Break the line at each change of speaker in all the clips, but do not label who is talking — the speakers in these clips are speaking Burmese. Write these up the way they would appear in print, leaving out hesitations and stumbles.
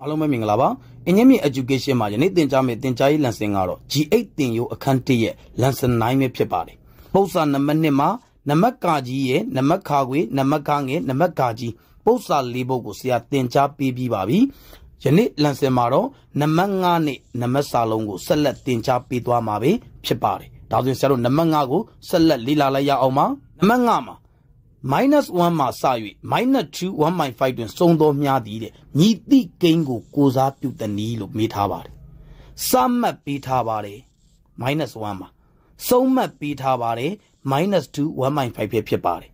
Hello, my Minglava. In Yemi education, my Nathan Jami, Tinjai Lansing Aro, G8 thing you a country, Lesson-9 Pipari. Both are Namanima, Namakaji, Namakagwe, Namakange, Namakaji, both are Libogusia, Tinja Baby Babi, Janet Lansemaro, Namangani, Namasalongo, Select Tinja Pitwa Mabe, Pipari. Thousand Saru Namangago, Select Lila Laya Oma, Namangama. -1 ma sawi -2 1.5 တွင်စုံသောများသည်တဲ့ညီတိကိန်းကိုကိုစားပြုတဲ့နည်းလို့မေးထားပါတယ်စမှတ်ပေးထားပါတယ်-1မှာစုံမှတ်ပေးထားပါတယ်-2 1.5ပဲဖြစ်ပါတယ်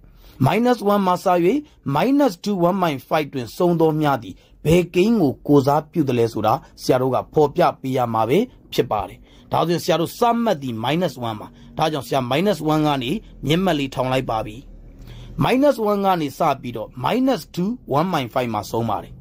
-1မှာစာ၍-2 1.5 တွင်စုံသောများသည်ဘယ်ကိန်းကိုကိုစားပြုတယ်လဲဆိုတာဆရာတို့ကဖော်ပြပေးရမှာပဲဖြစ်ပါတယ်ဒါဆိုဆရာတို့စမှတ်သည်-1မှာဒါကြောင့်ဆရာ-1ကနေမြင့်မှတ်လေးထောင်လိုက်ပါပြီ-1ကနေစပြီးတော့-2 1.5မှာဆုံးပါတယ်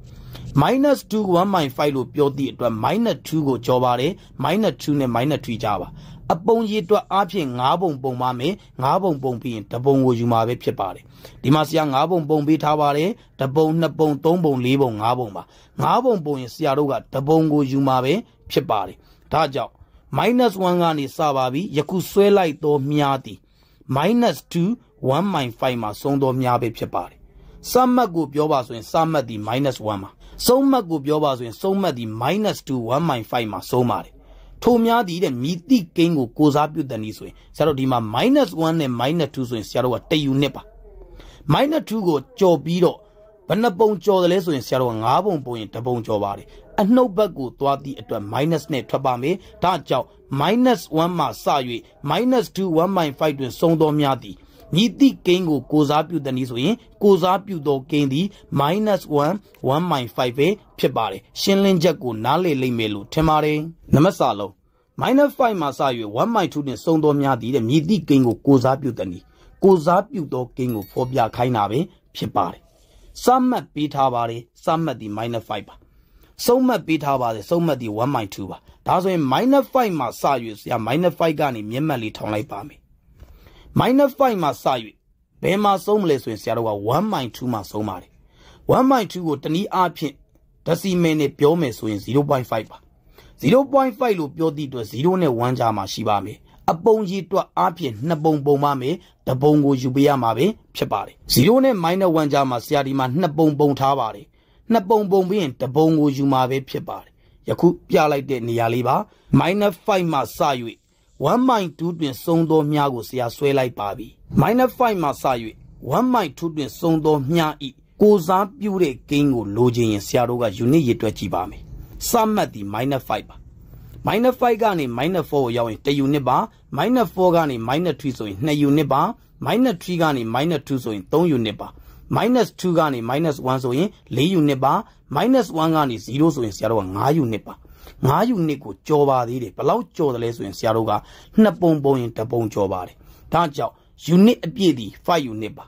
-2 1.5လို့ပြောသည့်အတွက်-2ကိုကြော်ပါတယ်-2နဲ့-2ကြပါအပုံရေးအတွက်အားဖြင့်9ပုံပုံပါမယ်9ပုံပုံပြီးရင်တပုံကိုယူမှာပဲဖြစ်ပါတယ်ဒီမှာဆရာ9ပုံပုံပေးထားပါတယ်တပုံ2ပုံ3ပုံ4ပုံ5ပုံပါ9ပုံပုံရင်ဆရာတို့ကတပုံကိုယူမှာပဲဖြစ်ပါတယ်ဒါကြောင့်-1ကနေစပါပြီယခုဆွဲလိုက်တော့မြားသည်-2 1.5မှာဆုံးသောများပဲဖြစ်ပါတယ်စမှတ်ကိုပြောပါဆိုရင်စမှတ်သည်-1မှာဆုံးမှတ်ကိုပြောပါဆိုရင်ဆုံးမှတ်သည်-2 1.5မှာဆုံးပါတယ်ထိုများသည်တဲ့မြည်တိကိန်းကိုကိုစားပြုတဲ့နည်းဆိုရင်ဆရာတို့ဒီမှာ-1နဲ့-2ဆိုရင်ဆရာတို့က1ယူနစ်ပါ-2ကိုကြော်ပြီးတော့ဘယ်နှပုံကြော်တယ်လဲဆိုရင်ဆရာတို့က9ပုံပုံရင်1ပုံကြော်ပါတယ်အနှုတ်ဘက်ကိုသွားသည့်အတွက်- နဲ့ထွက်ပါမယ်ဒါကြောင့်-1မှာစ၍-2 1.5တွင်ဆုံးသောများသည်ညီတိကိန်းကိုကိုစားပြုတဲ့နည်းဆိုရင်ကိုစားပြုသောကိန်းသည်-1 1.5ပဲဖြစ်ပါတယ်ရှင်းလင်းချက်ကိုနားလည်လိမ့်မယ်လို့ထင်ပါတယ်နံပါတ်စာလုံး-5မှာစ၍1.2တွင်ဆုံးသောများသည်တဲ့မြည်တိကိန်းကိုကိုစားပြုတဲ့နည်းကိုစားပြုသောကိန်းကိုဖော်ပြခိုင်းတာပဲဖြစ်ပါတယ်စမှတ်ပေးထားပါတယ်စမှတ်သည်-5ပါဆုံးမှတ်ပေးထားပါတယ်ဆုံးမှတ်သည်1.2ပါဒါဆိုရင်-5မှာစ၍ဆရာ-5ကနေမျက်မှတ်လေးထောင်လိုက်ပါမယ်-5မှာစ၍ဘယ်မှာဆုံးမလဲဆိုရင်ဆရာတို့က1.2မှာဆုံးပါတယ်1.2ကိုတနည်းအားဖြင့်ဒစီမယ်နဲ့ပြောမယ်ဆိုရင်0.5ပါ0.5လို့ပြောသည့်အတွက်0နဲ့1ကြားမှာရှိပါမယ်အပုံကြီးအတွက်အားဖြင့်2ပုံပုံပါမယ်တပုံကိုယူပေးရမှာပဲဖြစ်ပါတယ်0နဲ့-1ကြားမှာဆရာဒီမှာ2ပုံပုံထားပါတယ်2ပုံပုံပြီးရင်တပုံကိုယူမှာပဲဖြစ်ပါတယ်ယခုပြလိုက်တဲ့နေရာလေးပါ-5မှာစ၍1.2 တွင်ဆုံးသောမြားကိုဆရာဆွဲလိုက်ပါပြီ-5မှာစ၍1.2 တွင်ဆုံးသောမြားဤကိုစားပြုတဲ့ကိန်းကိုလိုချင်ရင်ဆရာတို့ကယူနစ်ရေတွက်ကြည့်ပါမယ်စမှတ်သည်-5ပါ-5ကနေ-4ကိုရောက်ရင်1ယူနစ်ပါ-4ကနေ-3ဆိုရင်2ယူနစ်ပါ-3ကနေ-2ဆိုရင်3ယူနစ်ပါ-2ကနေ-1ဆိုရင်4ယူနစ်ပါ-1ကနေ0ဆိုရင်ဆရာတို့က5ယူနစ်ပါ5ယူနစ်ကိုကြော်ပါသေးတယ်ဘယ်လောက်ကြော်တယ်လဲဆိုရင်ဆရာတို့က2ပုံပုံရင်1ပုံကြော်ပါတယ်ဒါကြောင့်ယူနစ်အပြည့်သည်5ယူနစ်ပါ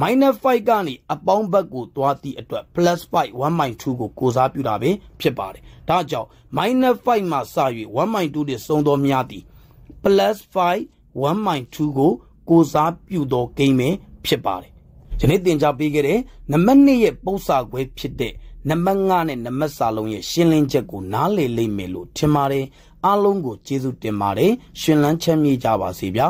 -5ကနေအပေါင်းဘက်ကိုသွားသည့်အတွက် +5 1.2ကိုကိုစားပြုတာပဲဖြစ်ပါတယ်ဒါကြောင့်-5မှာစ၍1.2တွင်ဆုံးသောများသည် +5 1.2ကိုကိုစားပြုသောကိန်းပဲဖြစ်ပါတယ်ဒီနေ့သင်ကြားပေးခဲ့တဲ့နံပါတ်2ရဲ့ပုံစံခွဲဖြစ်တဲ့နံပါတ်5နဲ့နံပါတ်စာလုံးရဲ့ရှင်းလင်းချက်ကိုနားလည်လိမ့်မယ်လို့ထင်ပါတယ်အားလုံးကိုကျေးဇူးတင်ပါတယ်ရှင်လန်းချမ်းမြေ့ကြပါစေဗျာ